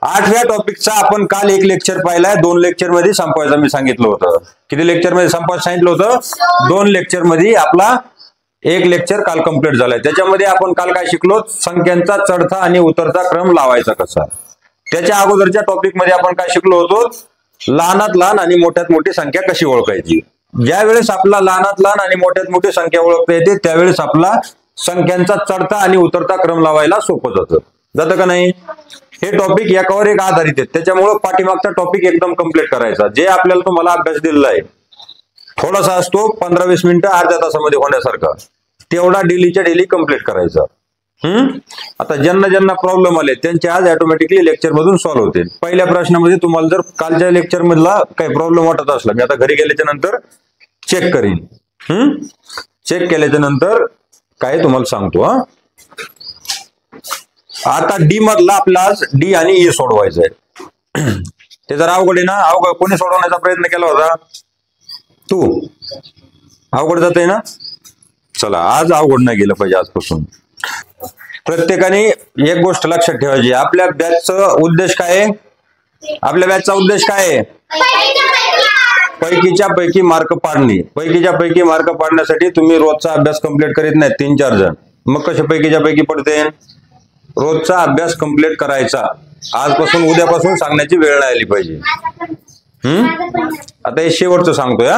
8व्या टॉपिकचा आपण काल एक लेक्चर पाहिलाय, 2 लेक्चर मध्ये संपवायचं मी सांगितलं होतं. किती लेक्चर मध्ये संपवायचं सांगितलं होतं? 2 लेक्चर मध्ये आपला एक लेक्चर काल कंप्लीट झालाय. त्याच्यामध्ये आपण काल काय शिकलो? संख्यांचा चढता आणि उतरता क्रम लावायचा कसा. त्याच्या अगोदरच्या टॉपिक मध्ये आपण काय शिकलो होतो? लहानात लहान आणि मोठ्यात मोठी संख्या कशी ओळखायची. ज्या वेळेस आपला लहानात लहान आणि मोठ्यात मोठी संख्या ओळखता येते त्यावेळेस आपला संख्यांचा चढता आणि उतरता क्रम लावायला सोपं जातं का नाही. हे टॉपिक एकावर एक आधारित आहेत, त्याच्यामुळे पाठीमागचा टॉपिक एकदम कम्प्लीट करायचा. जे आपल्याला तुम्हाला अभ्यास दिलेला आहे थोडासा असतो 15-20 मिनिटं अर्ध्या तासामध्ये होण्यासारखा, तेवढा डेलीच्या डेली कम्प्लीट करायचा. आता ज्यांना प्रॉब्लेम आले त्यांचे आज ऑटोमॅटिकली लेक्चर मधून सॉल्व्ह होतील. पहिल्या प्रश्नामध्ये तुम्हाला जर कालच्या लेक्चर मधला काही प्रॉब्लेम वाटत असला, मी आता घरी गेल्याच्या नंतर चेक करीन. चेक केल्याच्या नंतर काय तुम्हाला सांगतो. आता डी मधला आपला आज डी आणि ई सोडवायचं आहे. ते जर अवघड आहे ना, अवघड कोणी सोडवण्याचा प्रयत्न केला होता? तू. अवघड जाते ना. चला आज अवघड नाही गेलं पाहिजे. आजपासून प्रत्येकाने एक गोष्ट लक्षात ठेवायची, आपल्या बॅचचा उद्देश काय आहे? आपल्या बॅचचा उद्देश काय आहे? पैकीच्या पैकी मार्क पाडणे. पैकीच्या पैकी मार्क पाडण्यासाठी तुम्ही रोजचा अभ्यास कंप्लीट करीत नाही 3-4 जण, मग कसे पैकीच्या पैकी पडते? रोजचा अभ्यास कंप्लीट करायचा. आजपासून उद्यापासून सांगण्याची वेळ नाही आली पाहिजे. आता हे शेवटचं सांगतोय,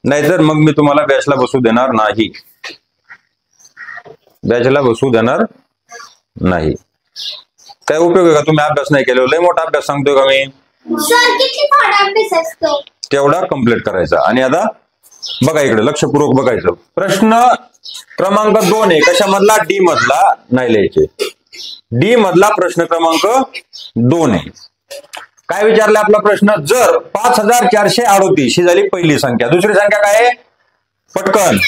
नाहीतर मग मी तुम्हाला बॅचला बसू देणार नाही. बॅचला बसू देणार नाही. काय उपयोग आहे का? तुम्ही अभ्यास नाही केला. लय मोठा अभ्यास सांगतोय का मी? तेवढा कंप्लीट करायचा. आणि आता बघा इकडे लक्षपूर्वक बघायचं. प्रश्न क्रमांक 2 आहे. कशामधला? डी मधला. नाही लिहायचे. डी मधला प्रश्न क्रमांक 2 आहे. काय विचारलं आपला प्रश्न? जर 5438 ही झाली पहिली संख्या, दुसरी संख्या काय आहे? पटकन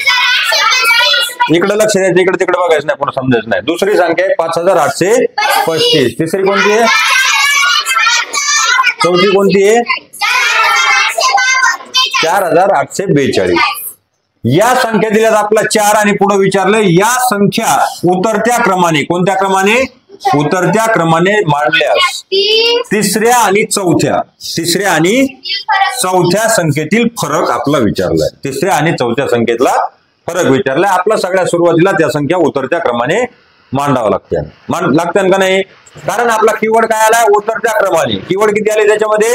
इकडे लक्ष द्यायचं, इकडे तिकडे बघायचं नाही, पुन्हा समजायचं नाही. दुसरी संख्या आहे 5835. तिसरी कोणती आहे? चौथी कोणती आहे? 4842. या संख्या दिल्यात आपला 4 आणि पुढे विचारलं या संख्या उतरत्या क्रमाने, कोणत्या क्रमाने? उतरत्या क्रमाने मांडल्यास तिसऱ्या आणि चौथ्या संख्येतील फरक आपला विचारलाय. तिसऱ्या आणि चौथ्या संख्येतला फरक विचारलाय. आपला सगळ्या सुरुवातीला त्या संख्या उतरत्या क्रमाने मांडावं लागतं का नाही? कारण आपला कीवर्ड काय आला? उतरत्या क्रमाने. कीवर्ड किती आले त्याच्यामध्ये?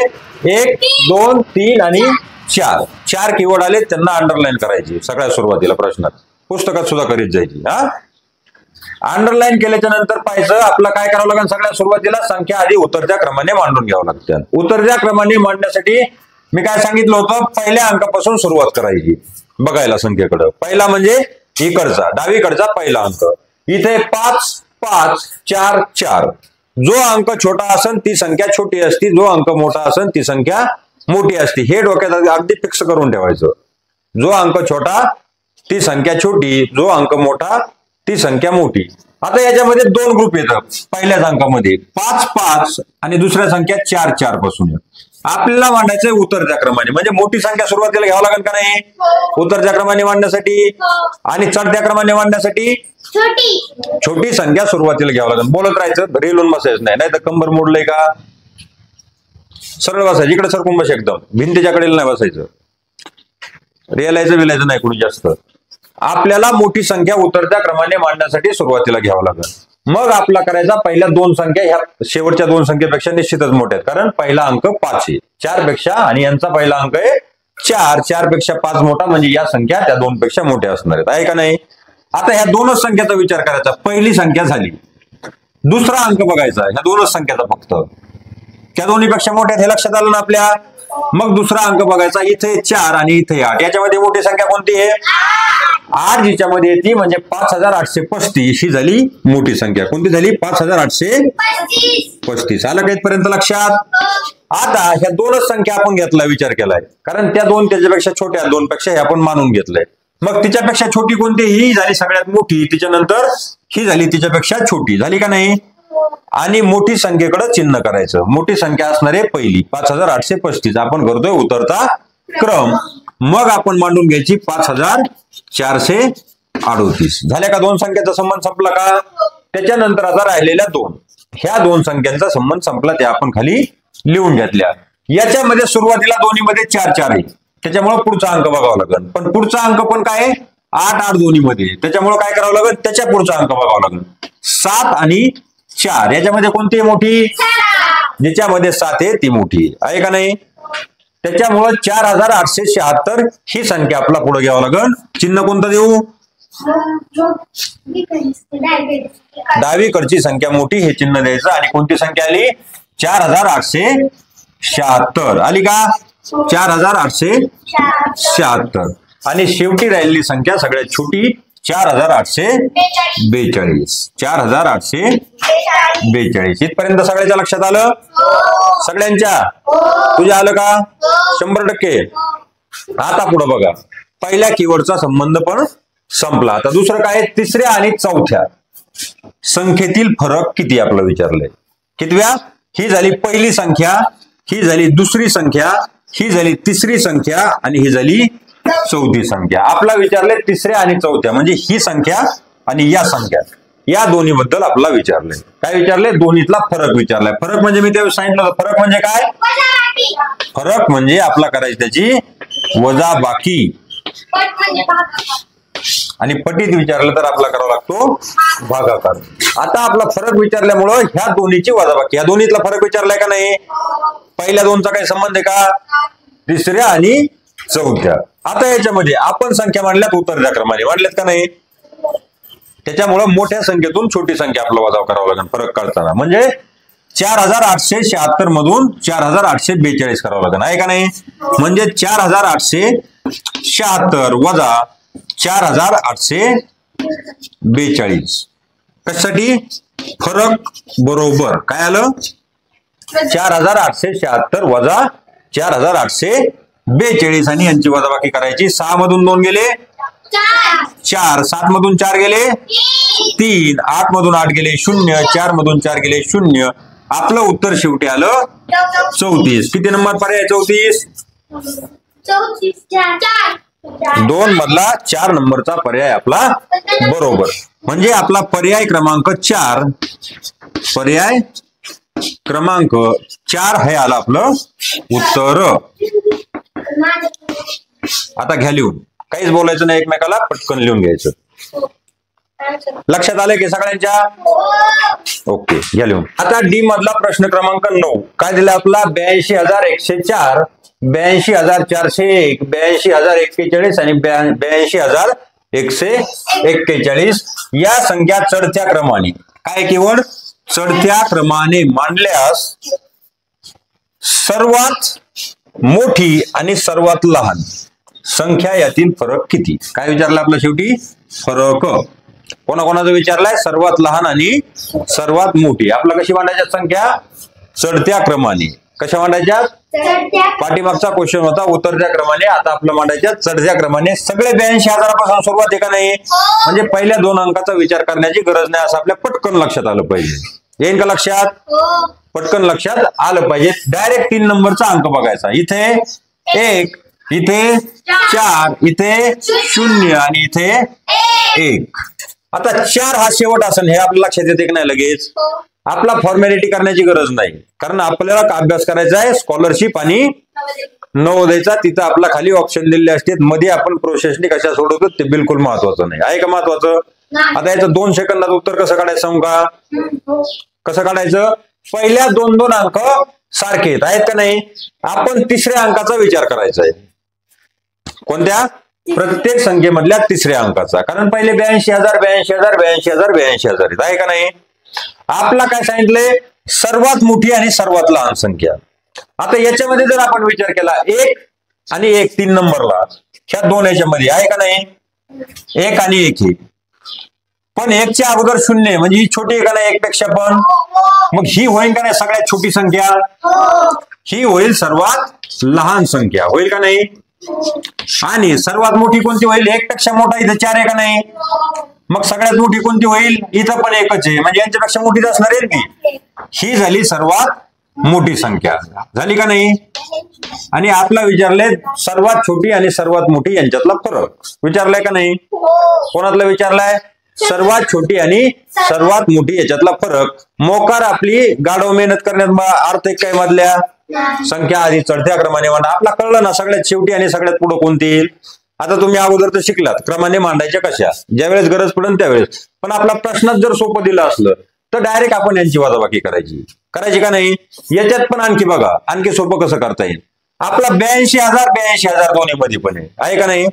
1, 2, 3 आणि 4 कीवर्ड आले. त्यांना अंडरलाईन करायची सगळ्या सुरुवातीला प्रश्नात, पुस्तकात सुद्धा करीत जायची. अंडरलाईन केल्याच्या नंतर पाहायचं आपला काय करावं लागेल? सगळ्या सुरुवातीला संख्या आधी उतरत्या क्रमाने मांडून घ्यावं लागते. उतरत्या क्रमाने मांडण्यासाठी मी काय सांगितलं होतं? पहिल्या अंकापासून सुरुवात करायची बघायला संख्येकडे. पहिला म्हणजे इकडचा डावीकडचा पहिला अंक. इथे 5, 5, 4, 4. जो अंक छोटा असेल ती संख्या छोटी असती, जो अंक मोठा असेल ती संख्या मोठी असते. हे डोक्यात अगदी फिक्स करून ठेवायचं. जो अंक छोटा ती संख्या छोटी, जो अंक मोठा ती संख्या मोठी. आता याच्यामध्ये 2 ग्रुप येतात. पहिल्याच अंकामध्ये 5, 5 आणि दुसऱ्या संख्या 4, 4 पासून. आपल्याला मांडायचंय उतरत्या क्रमाने, म्हणजे मोठी संख्या सुरुवातीला घ्यावं लागेल का नाही? उतरत्या क्रमाने मांडण्यासाठी. आणि चढत्या क्रमाने मांडण्यासाठी छोटी संख्या सुरुवातीला घ्यावं लागेल. बोलत राहायचं, रेलून बसायचं नाही, तर कंबर मोडलंय का? सरळ बसायचं, इकडे सरकून बस, एकदम भिंतीच्या कडेला नाही बसायचं. विलायचं नाही कुणी जास्त. आपल्याला मोठी संख्या उतरत्या क्रमाने मांडण्यासाठी सुरुवातीला घ्यावं लागेल. मग आपला करायचा पहिल्या 2 संख्या ह्या शेवटच्या 2 संख्येपेक्षा निश्चितच मोठ्या आहेत, कारण पहिला अंक 5 आहे 4 पेक्षा, आणि यांचा पहिला अंक आहे 4. 4 पेक्षा 5 मोठा, म्हणजे या संख्या त्या 2 पेक्षा मोठ्या असणार आहेत. आहे का नाही? आता ह्या 2च संख्याचा विचार करायचा. पहिली संख्या झाली, दुसरा अंक बघायचा ह्या 2च संख्याचा फक्त. त्या दोन्हीपेक्षा मोठ्या हे लक्षात आलं ना आपल्या. मग दुसरा अंक बघायचा. इथे 4 आणि इथे 8. याच्यामध्ये मोठी संख्या कोणती आहे? 8 जिच्यामध्ये येते, म्हणजे 5835 ही झाली मोठी संख्या. कोणती झाली? 5835. आलं का इथपर्यंत लक्षात? आता ह्या 2च संख्या आपण घेतला, विचार केलाय, कारण त्या 2 त्याच्यापेक्षा छोट्या, 2 पेक्षा हे आपण मानून घेतलंय. मग तिच्यापेक्षा छोटी कोणती? ही झाली सगळ्यात मोठी, तिच्यानंतर ही झाली तिच्यापेक्षा छोटी. झाली का नाही? आणि मोठी संख्येकडे चिन्ह करायचं. मोठी संख्या असणारे पहिली 5835. आपण करतोय उतरता क्रम. मग आपण मांडून घ्यायची 5438. झाल्या का? 2 संख्येचा संबंध संपला का? त्याच्यानंतर आता राहिलेल्या 2. ह्या दोन संख्यांचा संबंध संपला, त्या आपण खाली लिहून घेतल्या. याच्यामध्ये सुरुवातीला दोन्हीमध्ये 4 4 आहे, त्याच्यामुळे पुढचा अंक बघावा लागेल. पण पुढचा अंक पण काय 8 8 दोन्हीमध्ये, त्याच्यामुळे काय करावं लागेल, त्याच्या पुढचा अंक बघावा लागेल. 7 आणि 4 याच्यामध्ये कोणती मोठी, ज्याच्यामध्ये 7 आहे ती मोठी आहे का नाही. त्याच्यामुळे 4876 ही संख्या आपला पुढे घ्यावं लागेल. चिन्ह कोणतं देऊ, डावीकडची संख्या मोठी हे चिन्ह द्यायचं. आणि कोणती संख्या आली, 4876 आली का, 4876. आणि शेवटी राहिलेली संख्या सगळ्यात छोटी 4842. 4842 इथपर्यंत सगळ्याच्या लक्षात आलं, सगळ्यांच्या तुझ्या आलं का, 100%. आता पुढे बघा, पहिल्या कीवर्डचा संबंध पण संपला. आता दुसरं काय, तिसऱ्या आणि चौथ्या संख्येतील फरक किती आपलं विचारलंय. कितव्या, ही झाली पहिली संख्या, ही झाली दुसरी संख्या, ही झाली तिसरी संख्या आणि ही झाली चौथी संख्या. आपला विचारले तिसऱ्या आणि चौथ्या, म्हणजे ही संख्या आणि या संख्या, या दोन्ही बद्दल आपला विचारले. काय विचारले, दोन्हीतला फरक विचारलाय. फरक म्हणजे मी त्यावेळी सांगितलं, फरक म्हणजे काय, फरक म्हणजे आपला करायची त्याची वजाबाकी. आणि पटीत विचारलं तर आपला करावा लागतो भागाकार. आता आपला फरक विचारल्यामुळं ह्या दोन्हीची वजाबाकी, या दोन्हीतला फरक विचारलाय का नाही. पहिल्या दोनचा काही संबंध आहे का, तिसऱ्या आणि चौथ्या. आता याच्यामध्ये आपण संख्या मांडल्यात उतरत्या क्रमाने, मांडल्यात का नाही. त्याच्यामुळं मोठ्या संख्येतून छोटी संख्या आपला वजा करावा लागेल फरक काढताना. म्हणजे 4876 मधून 4842 करावं लागेल, आहे का नाही. म्हणजे 4876 वजा 4842. कशासाठी, फरक बरोबर काय आलं, 4876 वजा 4842 आणि यांची वजाबाकी करायची. 6 मधून 2 गेले 4, 7 मधून 4 गेले 3, 8 मधून 8 गेले 0, 4 मधून 4 गेले 0. आपलं उत्तर शेवटी आलं 34. किती नंबर पर्याय, 34. 2 मधला 4 नंबरचा पर्याय आपला बरोबर. म्हणजे आपला पर्याय क्रमांक 4, पर्याय क्रमांक 4 हे आलं आपलं उत्तर. आता घ्या लिहून, काहीच बोलायचं नाही एकमेकाला, पटकन लिहून घ्यायचं. लक्षात आलं की सगळ्यांच्या, ओके घ्या लिहून. आता डी मधला प्रश्न क्रमांक 9 काय दिला आपला, 82,104, 82,401, 82,041 आणि 82,141 या संख्या चढत्या क्रमाने, काय कीवर्ड, चढत्या क्रमाने मांडल्यास सर्वात मोठी आणि सर्वात लहान संख्या यातील फरक किती. काय विचारलं आपलं शेवटी, फरक कोणाकोणाचा विचारलाय, सर्वात लहान आणि सर्वात मोठी. आपला कशी मांडायच्या संख्या, चढत्या क्रमाने. कशा मांडायच्या, पाठीमागचा क्वेश्चन होता उतरत्या क्रमाने, आता आपलं मांडायच्या चढत्या क्रमाने. सगळे 82,000 सुरुवात आहे का नाही. म्हणजे पहिल्या 2 अंकाचा विचार करण्याची गरज नाही, असं आपल्या पटकन लक्षात आलं पाहिजे. येईल का लक्षात, पटकन लक्षात आलं पाहिजे. डायरेक्ट 3 नंबरचा अंक बघायचा. इथे 1, इथे 4, इथे 0 आणि इथे 1. आता 4 हा शेवट असेल हे आपल्या लक्षात येते की नाही लगेच. आपला फॉर्मॅलिटी करण्याची गरज नाही, कारण आपल्याला अभ्यास करायचा आहे स्कॉलरशिप आणि नवोदयचा. तिथं आपला खाली ऑप्शन दिलेले असतात, मध्ये आपण प्रोसेसनी कशा सोडवतो ते बिलकुल महत्वाचं नाही, आहे का महत्वाचं. आता याचं 2 सेकंदात उत्तर कसं काढायचं सांगू का, कसं काढायचं. पहिल्या 2 अंक सारखे आहेत का नाही. आपण तिसऱ्या अंकाचा विचार करायचा आहे. कोणत्या, प्रत्येक संख्येमधल्या तिसऱ्या अंकाचा, कारण पहिले 82,000 82,000 82,000 82,000 आहे का नाही. आपला काय सांगितलंय, सर्वात मोठी आणि सर्वात लहान संख्या. आता याच्यामध्ये जर आपण विचार केला 1 आणि 1 3 नंबरला, ह्या 2 याच्यामध्ये आहे का नाही, 1 आणि 1 हे. पण 1च्या अगोदर 0 म्हणजे ही छोटी आहे का नाही 1 पेक्षा पण. मग ही होईल का नाही सगळ्यात छोटी संख्या, ही होईल सर्वात लहान संख्या, होईल का नाही. आणि सर्वात मोठी कोणती होईल, 1 पेक्षा मोठा इथं 4 आहे का नाही. मग सगळ्यात मोठी कोणती होईल, इथं पण 1च आहे, म्हणजे यांच्यापेक्षा मोठीच असणार आहे की. ही झाली सर्वात मोठी संख्या, झाली का नाही. आणि आपला विचारले सर्वात छोटी आणि सर्वात मोठी यांच्यातला फरक विचारलाय का नाही. कोणातला विचारलाय, सर्वात छोटी आणि सर्वात मोठी याच्यातला फरक. मोकार आपली गाढव मेहनत करण्यात अर्थ एक काय मधल्या संख्या आधी चढत्या क्रमाने मांडा. आपला कळलं ना सगळ्यात शेवटी आणि सगळ्यात पुढे कोणती येईल. आता तुम्ही अगोदर तर शिकलात क्रमाने मांडायच्या कशा, ज्यावेळेस गरज पडेल त्यावेळेस. पण आपला प्रश्नात जर सोपं दिलं असलं तर डायरेक्ट आपण यांची वजाबाकी करायची का नाही. याच्यात पण आणखी बघा, आणखी सोपं कसं करता येईल. आपला 82,000 दोन्ही मध्ये पण आहे का नाही.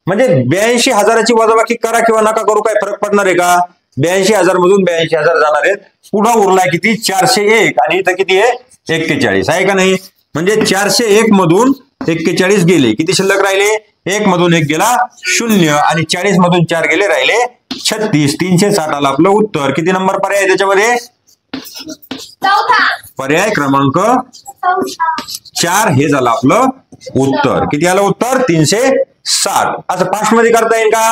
म्हणजे 82,000ची वजाबाकी करा किंवा नका करू, काय फरक पडणार आहे का. 82,000 मधून 82,000 जाणार आहेत. पुढं उरलाय किती 401 आणि इथं किती आहे 41 आहे का नाही. म्हणजे 401 मधून 41 गेले, किती शिल्लक राहिले. 1 मधून 1 गेला 0 आणि 40 मधून 4 गेले, राहिले 36. 360 आलं आपलं उत्तर. किती नंबर पर्याय त्याच्यामध्ये. पर्याय क्रमांक 4 हे झालं आपलं उत्तर. किती आलं उत्तर 360. असं फास्ट मध्ये करता येईल का.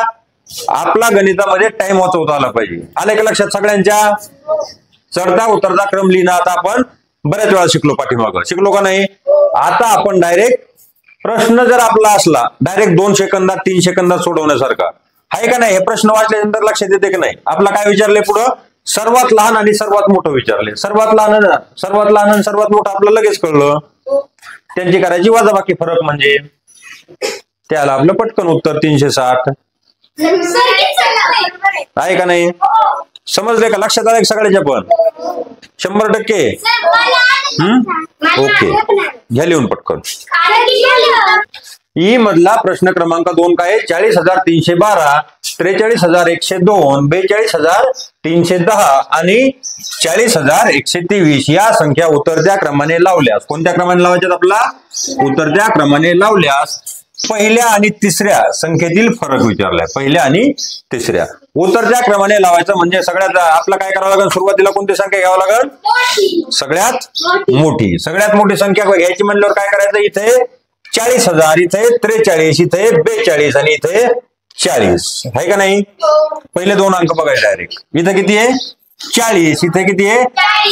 आपला गणितामध्ये टाइम वाचवता आला पाहिजे. आले का लक्षात सगळ्यांच्या. चढता उतरता क्रम लिहिणं आता आपण बऱ्याच वेळा शिकलो, पाठीमागं शिकलो का नाही. आता आपण डायरेक्ट प्रश्न जर आपला असला डायरेक्ट 2 सेकंदात 3 सेकंदात सोडवण्यासारखा आहे का नाही. हे प्रश्न वाचल्यानंतर लक्षात येते की नाही. आपला काय विचारले पुढं, सर्वात लहान आणि सर्वात मोठं विचारले. सर्वात लहान आणि सर्वात मोठं आपलं लगेच कळलं. त्यांची करायची वजाबाकी फरक म्हणजे त्याला आपलं पटकन उत्तर 360 आहे का नाही. समजले का, लक्षात आलं सगळ्याच्या पण 100%. ओके घ्या लिहून पटकन. ई मधला प्रश्न क्रमांक 2 काय 40,312, 43,102, 42,310 आणि 40,123 या संख्या उतरत्या क्रमाने लावल्यास. कोणत्या क्रमाने लावायच्यात आपला. उतरत्या क्रमाने लावल्यास पहिल्या आणि तिसऱ्या संख्येतील फरक विचारलाय. पहिल्या आणि तिसऱ्या उतरत्या क्रमाने लावायचं म्हणजे सगळ्यात आपला काय करावं लागेल. सुरुवातीला कोणती संख्या घ्यावं लागेल. सगळ्यात मोठी. सगळ्यात मोठी संख्या घ्यायची म्हणल्यावर काय करायचं. इथे 40,000, इथे 43, इथे 42 आणि इथे 40 आहे का नाही. पहिले 2 अंक बघायचे डायरेक्ट. इथं किती आहे 40, इथे किती आहे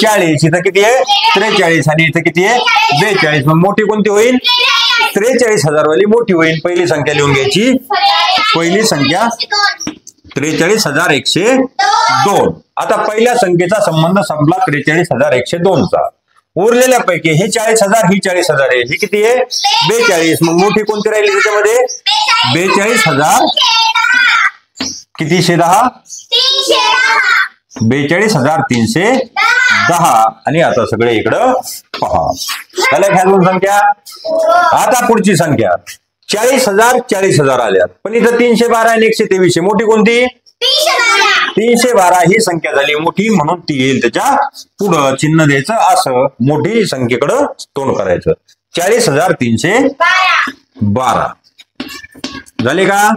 40, इथं किती आहे 43 आणि इथे किती आहे 42. मग मोठी कोणती होईल. 43,000 वाली मोठी होईल. पहिली संख्या लिहून घ्यायची. पहिली संख्या 43,102. आता पहिल्या संख्येचा संबंध संपला 43,102 चा. उरलेल्या पैकी हे 40,000 ही 40,000 आहे. ही किती आहे 42. मग मोठी कोणती राहिली त्याच्यामध्ये 42,000 किती 10 42,310. आणि आता सगळे इकडं पहा. त्याला ह्या 2 संख्या. आता पुढची संख्या 40,000 40,000 आल्यात. पण इथं 312 आणि 123 मोठी कोणती 312 ही संख्या झाली मोठी म्हणून ती येईल त्याच्या पुढं चिन्ह द्यायचं. असं मोठी संख्येकडं तोंड करायचं. 40,312 झाले का.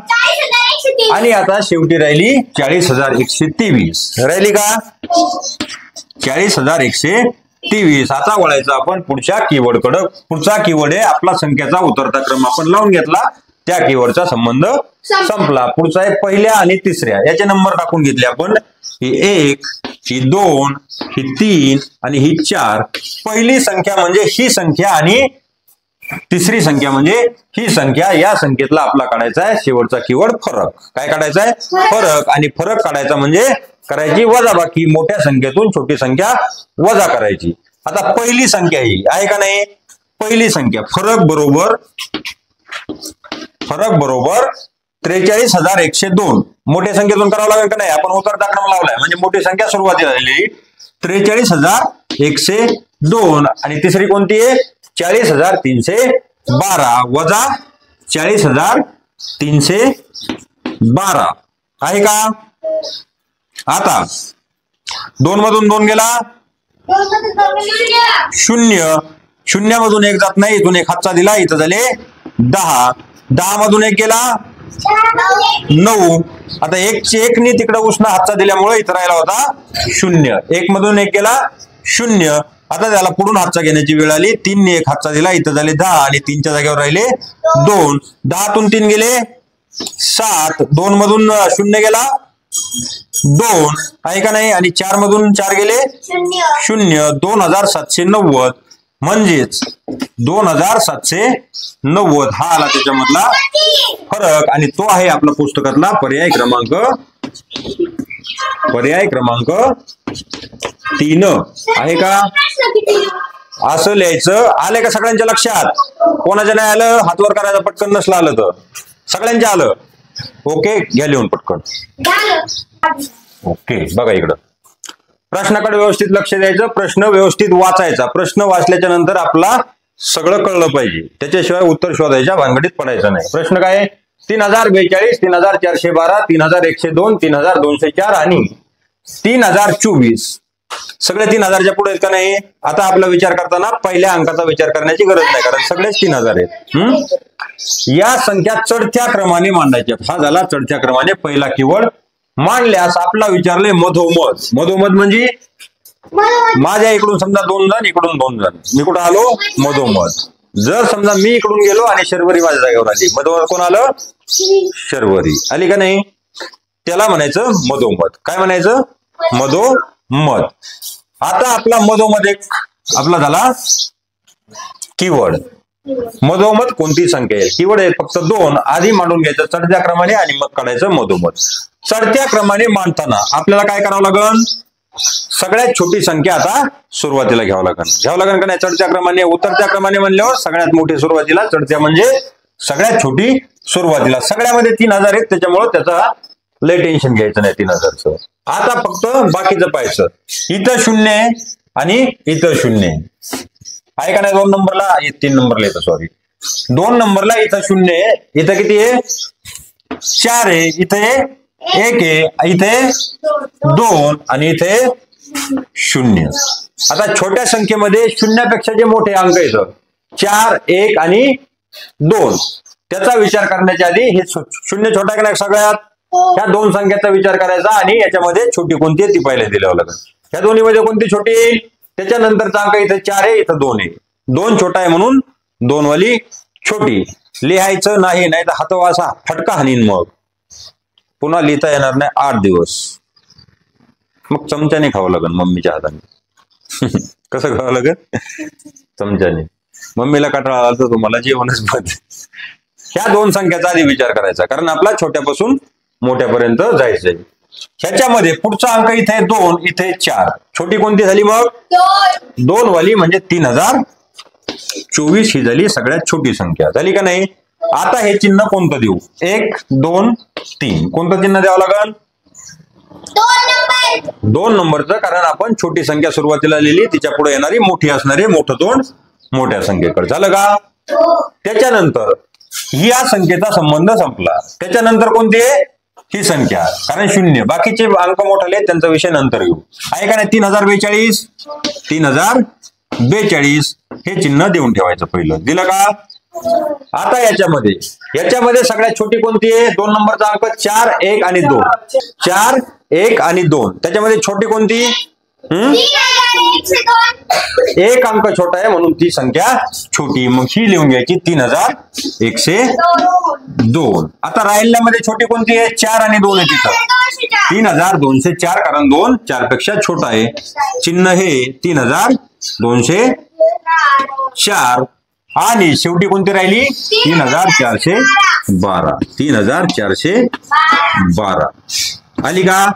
आणि आता शेवटी राहिली 40,123 राहिली का 40,123. आता वळायचं आपण पुढच्या कीवर्ड कडे. पुढचा कीवर्ड आहे आपला संख्याचा उतरता क्रम आपण लावून घेतला. त्या कीवर्डचा संबंध संपला. पुढचा आहे पहिल्या आणि तिसऱ्या. याचे नंबर टाकून घेतले आपण. ही 1, ही 2, ही 3 आणि ही 4. पहिली संख्या म्हणजे ही संख्या आणि तिसरी संख्या म्हणजे ही संख्या. या संख्येतला आपला काढायचा आहे शेवटचा कीवर्ड फरक. काय काढायचा आहे फरक. आणि फरक काढायचा म्हणजे करायची वजाबाकी. मोठ्या संख्येतून छोटी संख्या वजा करायची. आता पहिली संख्या ही आहे का नाही. पहिली संख्या फरक बरोबर 43,102. मोठ्या संख्येतून करावं लागेल का नाही. आपण उतरता क्रम लावलाय म्हणजे मोठी संख्या सुरुवातीला झालेली 43,102 आणि तिसरी कोणती आहे 40,312 वजा 40,312 आहे का. आता 2 मधून 2 गेला 0. 0 मधून 1 जात नाही. इथून 1 हातचा दिला. इथं झाले 10. 10 मधून 1 गेला 9. आता 1 ने तिकडे उष्ण हातचा दिल्यामुळे इथं राहिला होता 0. 1 मधून 1 गेला 0. आता त्याला पुढून हातचा घेण्याची वेळ आली. 3 ने 1 हातचा दिला. इथं झाले 10 आणि 3च्या जागेवर राहिले 2. 10तून 3 गेले 7. 2 मधून 0 गेला 2 आहे का नाही. आणि 4 मधून 4 गेले 0. 2,790 म्हणजेच 2,790 हा आला त्याच्यामधला फरक. आणि तो आहे आपला पुस्तकातला पर्याय क्रमांक पर्याय क्रमांक 3 आहे का? असं लिहायचं. आलंय का सगळ्यांच्या लक्षात? कोणाच्या नाही आलं हात वर करायचं, पटकन नसलं आलं तर. सगळ्यांच्या आलं? ओके, घ्या लिहून पटकन. ओके, बघा इकडं प्रश्नाकडे व्यवस्थित लक्ष द्यायचं, प्रश्न व्यवस्थित वाचायचा. प्रश्न वाचल्याच्या नंतर आपला सगळं कळलं पाहिजे, त्याच्याशिवाय उत्तर शोधायच्या भानगडीत पडायचं नाही. प्रश्न काय आहे? 3042, 3412, 3102, 3204 आणि 3024. सगळे 3000च्या पुढे आहेत का नाही? आता आपला विचार करताना पहिल्या अंकाचा विचार करण्याची गरज नाही, कारण सगळेच 3000 आहेत. या संख्या चढत्या क्रमाने मांडायच्या. हा झाला चढत्या क्रमाने पहिला कीवर्ड. मांडल्यास आपला विचारले मधोमध. मधोमध म्हणजे माझ्या इकडून समजा 2 जण, इकडून 2 जण, मी कुठं आलो? मधोमध. जर समजा मी इकडून गेलो आणि शर्वरी माझ्या जागेवर आली, मधोमध कोण आलं? शर्वरी आली का नाही? त्याला म्हणायचं मधोमध. काय म्हणायचं? मधोमध. आता आपला मधोमध एक आपला झाला कीवर्ड. मधोमध कोणती संख्या आहे? कीवर्ड आहे फक्त 2. आधी मांडून घ्यायचं चढत्या क्रमाने आणि मग काढायचं मधोमध. चढत्या क्रमाने मांडताना आपल्याला काय करावं लागेल? सगळ्यात छोटी संख्या आता सुरुवातीला घ्यावं लागेल का नाही? चढत्या क्रमाने. उतरत्या क्रमाने म्हणल्यावर सगळ्यात मोठी सुरुवातीला, चढत्या म्हणजे सगळ्यात छोटी सुरुवातीला. सगळ्यामध्ये 3000 आहेत, त्याच्यामुळे त्याचा लय टेन्शन घ्यायचं नाही 3000चं. आता फक्त बाकीचं पाहायचं. इथं 0 आहे आणि इथं 0 आहे का नाही? 2 नंबरला, 3 नंबरला येतं, सॉरी 2 नंबरला इथं 0 आहे. इथं किती आहे? 4 आहे. इथे 1 आहे, इथे 2 आणि इथे 0. आता छोट्या संख्येमध्ये 0पेक्षा जे मोठे अंक येतं 4, 1 आणि 2, त्याचा विचार करण्याच्या आधी हे 0 छोटा का नाही? सगळ्यात ह्या 2 संख्याचा विचार करायचा आणि याच्यामध्ये छोटी कोणती आहे ती पहिले दिल्यावर लागेल. ह्या दोन्हीमध्ये कोणती छोटी येईल? त्याच्यानंतरचा अंक इथे 4 आहे, इथं 2 आहे. 2 छोटा आहे म्हणून 2 वाली छोटी. लिहायचं नाही, नाही तर हातवासा फटका हानीन, मग पुन्हा लिहिता येणार नाही 8 दिवस. मग चमच्याने खावं लागेल मम्मीच्या हाताने. कसं खावं लागेल? चमच्याने. मम्मीला कंटाळा आला तर तुम्हाला जेवणच बंद. ह्या 2 संख्याचा आधी विचार करायचा, कारण आपला छोट्यापासून मोठ्यापर्यंत जायचंय. ह्याच्यामध्ये पुढचा अंक इथे 2, इथे 4. छोटी कोणती झाली मग? 2 वाली म्हणजे 3024 ही झाली सगळ्यात छोटी संख्या. झाली का नाही? आता हे चिन्ह कोणतं देऊ? 1, 2, 3. कोणतं चिन्ह द्यावं लागेल? 2 नंबरचं, कारण आपण छोटी संख्या सुरुवातीला लिहिली, तिच्या पुढे येणारी मोठी असणारी मोठं तोंड मोठ्या संख्येकडे. झालं का? त्याच्यानंतर या संख्येचा संबंध संपला. त्याच्यानंतर कोणती आहे? ही संख्या, कारण 0. बाकीचे अंक मोठाले त्यांचा विषय नंतर घेऊ. आहे का नाही? 3042, 3042 हे चिन्ह देऊन ठेवायचं पहिलं. दिलं का? आता याच्यामध्ये सगळ्यात छोटी कोणती आहे? 2 नंबरचा अंक 4, 1 आणि 2. 4, 1 आणि 2. त्याच्यामध्ये छोटी कोणती? 1 अंक छोटा आहे म्हणून ती संख्या छोटी. मग ही लिहून घ्यायची 3102. आता राहिल्यामध्ये छोटी कोणती आहे? 4 आणि 2 आहे तिथं. 3204, कारण 2 4 पेक्षा छोटा आहे. चिन्ह हे 3204 आणि शेवटी कोणती राहिली? 3412. 3412 आली का?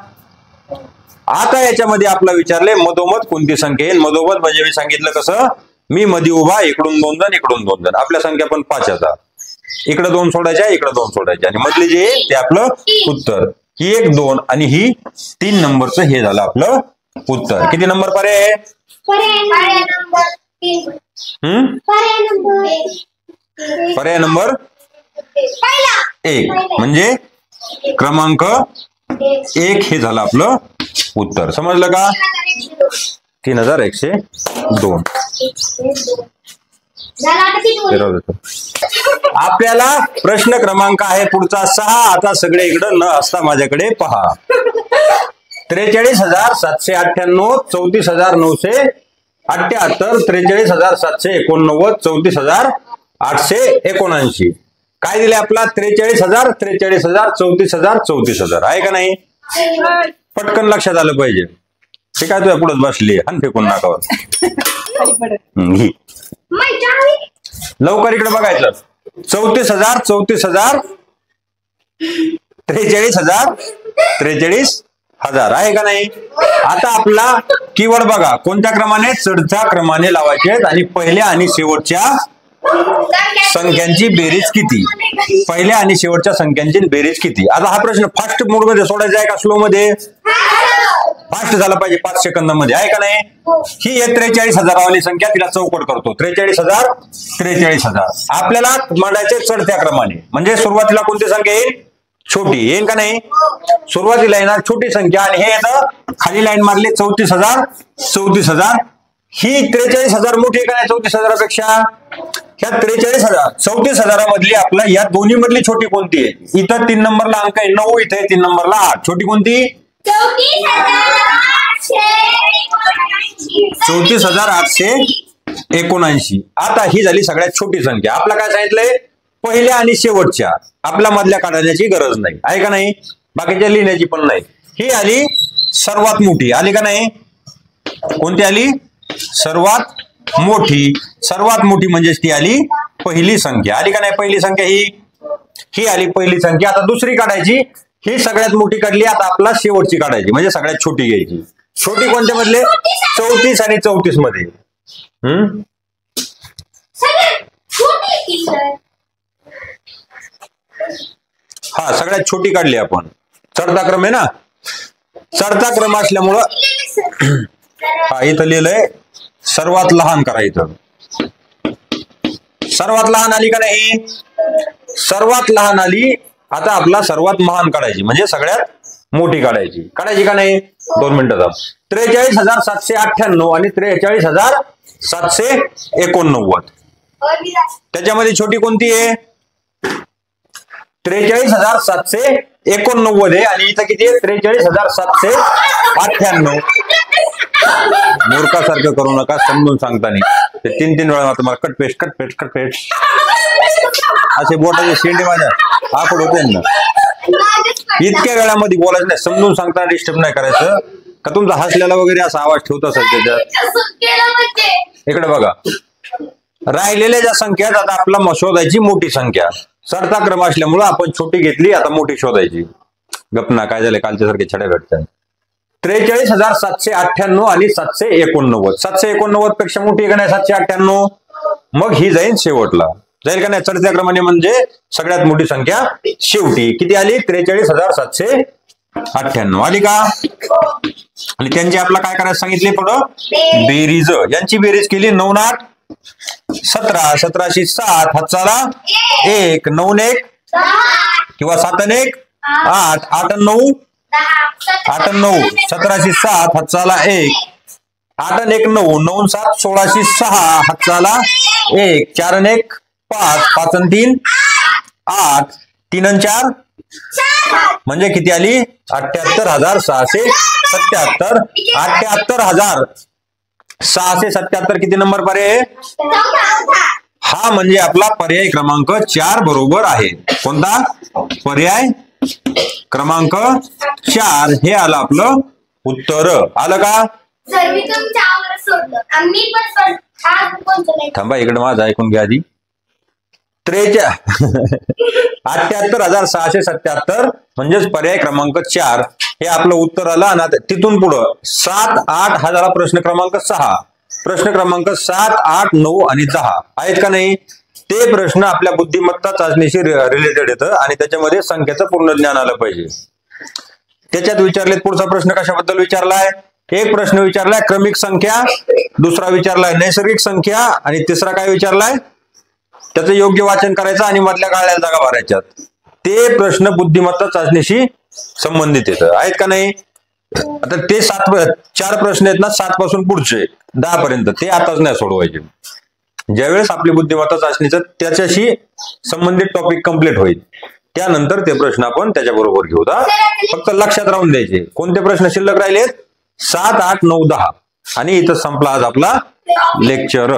आता याच्यामध्ये आपला विचारले मधोमध कोणती संख्या आहे? मधोमध म्हणजे मी सांगितलं कसं, मी मध्ये उभा, इकडून 2 जण, इकडून 2 जण. आपल्या संख्या पण 5 आता. इकडे 2 सोडायच्या, इकडे 2 सोडायच्या आणि मधले जे ते आपलं उत्तर. ही 1, 2 आणि ही 3 नंबरचं हे झालं आपलं उत्तर. किती नंबर पर्याय? पर्याय नंबर 1 म्हणजे क्रमांक 1 हे झालं आपलं उत्तर. समजलं का? 3102. आपल्याला प्रश्न क्रमांक आहे पुढचा 6. आता सगळे इकडं न असता माझ्याकडे पहा. 43,798, 34,978, 43,789, 34,879. काय दिले आपला? 43,000, 43,000, 34,000, 34,000. आहे का नाही? पटकन लक्षात आलं पाहिजे. ठीक आहे, तुझ्या पुढेच बसली आणि फेकून नाकावर. लवकर इकडे बघायचं. 34,000, 34,000, 43,000, 43,000 आहे का नाही? आता आपला कीवर्ड बघा, कोणत्या क्रमाने? चढत्या क्रमाने लावायचे आहेत आणि पहिल्या आणि शेवटच्या संख्यांची बेरीज किती? पहिल्या आणि शेवटच्या संख्यांची बेरीज किती? आता हा प्रश्न फास्ट मोड मध्ये सोडायचा आहे का स्लो मध्ये? फास्ट झाला पाहिजे, 5 सेकंदामध्ये, आहे का नाही? ही 43,000 वाली संख्या, तिला चौकट करतो. 43,000 आपल्याला मांडायचे चढत्या क्रमाने, म्हणजे सुरुवातीला कोणती संख्या येईल? छोटी येईल का नाही? सुरुवातीला येणार छोटी संख्या आणि हे येतं खाली लाईन मारली 34,000. ही 43,000 मोठी आहे का नाही 34,000पेक्षा? ह्या 34,000 मधली आपला या दोन्ही मधली छोटी कोणती आहे? इथं 3 नंबरला अंक आहे 9, इथे 3 नंबरला 8. छोटी कोणती? 34,879. आता ही झाली सगळ्यात छोटी संख्या. आपला काय सांगितलंय? पहिल्या आणि शेवटच्या, आपल्या मधल्या काढण्याची गरज नाही, आहे का नाही? बाकीच्या लिहिण्याची पण नाही. ही आली सर्वात मोठी, आली का नाही? कोणती आली? सर्वात मोठी. सर्वात मोठी म्हणजेच ती आली पहिली संख्या, आली का नाही? पहिली संख्या ही आली पहिली संख्या. आता दुसरी काढायची, ही सगळ्यात मोठी काढली. आता आपला शेवटची काढायची, म्हणजे सगळ्यात छोटी घ्यायची. छोटी कोणत्या मधले? 34 आणि 34 मध्ये. हा, सगळ्यात छोटी काढली आपण. चढता क्रम आहे ना, चढता क्रम असल्यामुळं हा इथं लिहिलंय सर्वात लहान करा. इथं सर्वात लहान आली का नाही? सर्वात लहान आली. आता आपला सर्वात महान काढायची, म्हणजे सगळ्यात मोठी काढायची. काढायची का नाही? 2 मिनिटं थांब. 43,798 आणि 43,789. त्याच्यामध्ये छोटी कोणती आहे? 43,789 आहे आणि इथं किती आहे? 43,798. मूर्खासारखं करू नका, समजून सांगताना ते 3 वेळा तुम्हाला कटपेस्ट असे बोटाचे शेंडे माझ्या आकड होते ना. इतक्या वेळामध्ये बोलायचं नाही, समजून सांगताना डिस्टर्ब नाही करायचं. का तुमचा हसल्याला वगैरे असा आवाज ठेवत असेल त्याच्यात. इकडे बघा, राहिलेल्या ज्या संख्या आता आपला शोधायची मोठी संख्या. चढता क्रम असल्यामुळं आपण छोटी घेतली, आता मोठी शोधायची. गपना काय झालं, कालच्या सारखे छड्या भेटतात. 43,798 आणि 789. 789 पेक्षा मोठी आहे का नाही 798? मग ही जाईल शेवटला, जाईल का नाही? चढत्या क्रमाने म्हणजे सगळ्यात मोठी संख्या शेवटी. किती आली? 43,798 आली का? आणि त्यांची आपला काय करायचं सांगितले? पुढं बेरीज. यांची बेरीज केली 9 8 17. 17शी 7 हातचाला 1. 9 1 किंवा 7 1 8. 8 9 8 9. 17शी 7 हातचाला 1. 8 1 9. 9 7 16शी 6 हातचाला 1. 4 1 5. 5 3 8. 3 4 म्हणजे किती आली? 78,677. 78,677 किती नंबर पर्याय? हा म्हणजे आपला पर्याय क्रमांक 4 बरोबर आहे. कोणता? पर्याय क्रमांक 4 हे आलं आपलं उत्तर. आलं का? थांबा, इकडे माझं ऐकून घ्या आधी. 78,677 म्हणजेच पर्याय क्रमांक 4 हे आपलं उत्तर आलं. आणि तिथून पुढं 7 8 हा झाला प्रश्न क्रमांक 6. प्रश्न क्रमांक 7 8 9 आणि 10 आहेत का नाही? ते प्रश्न आपल्या बुद्धिमत्ता चाचणीशी रिलेटेड येतं आणि त्याच्यामध्ये संख्येचं पूर्ण ज्ञान आलं पाहिजे. त्याच्यात विचारले पुढचा प्रश्न कशाबद्दल विचारलाय? एक प्रश्न विचारलाय क्रमिक संख्या, दुसरा विचारलाय नैसर्गिक संख्या आणि तिसरा काय विचारलाय? त्याचं योग्य वाचन करायचं आणि मधल्या काढलेल्या जागा भरायच्यात. ते प्रश्न बुद्धिमत्ता चाचणीशी संबंधित येतं, आहेत का नाही? आता ते 4 प्रश्न आहेत ना, 7 पासून पुढचे 10 पर्यंत, ते आताच नाही सोडवायचे. ज्यावेळेस आपली बुद्धिमत्ता चाचणीचं त्याच्याशी संबंधित टॉपिक कंप्लीट होईल त्यानंतर ते प्रश्न आपण त्याच्याबरोबर घेऊ. फक्त लक्षात राहून द्यायचे कोणते प्रश्न शिल्लक राहिलेत. 7 8 9 10 आणि इथं संपला आज आपला लेक्चर.